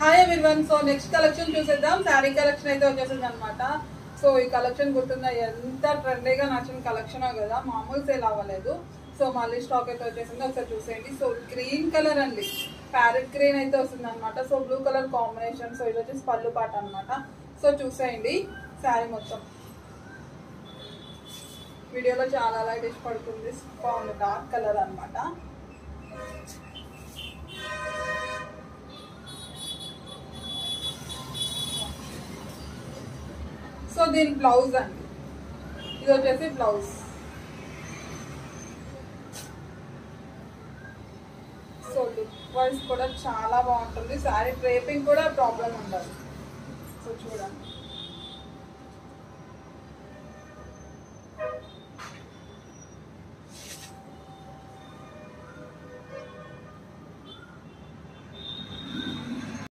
Hi everyone. So next collection చూసేద్దాం. Sari collection అయితే వచ్చేసింది అనమాట. సో ఈ కలెక్షన్ గుర్తుందా, ఎంత ట్రెండీగా నచ్చిన కలెక్షన్ కదా, మామూలు సేల్ అవ్వలేదు. సో మళ్ళీ స్టాక్ అయితే వచ్చేసింది, ఒకసారి చూసేయండి. సో గ్రీన్ కలర్ అండి, ప్యారెట్ గ్రీన్ అయితే వస్తుంది అనమాట. So blue colour combination. So ఇది వచ్చేసి పళ్ళు పాట అనమాట. సో చూసేయండి శారీ మొత్తం. వీడియోలో చాలా లైట్ ఇష్టపడుతుంది, బాగుంది, డార్క్ కలర్ అనమాట. సో దీని బ్లౌజ్ అండి, ఇది వచ్చేసి బ్లౌజ్. సో లుక్ వైజ్ కూడా చాలా బాగుంటుంది. శారీ డ్రేపింగ్ కూడా ప్రాబ్లం ఉండదు. సో చూడండి.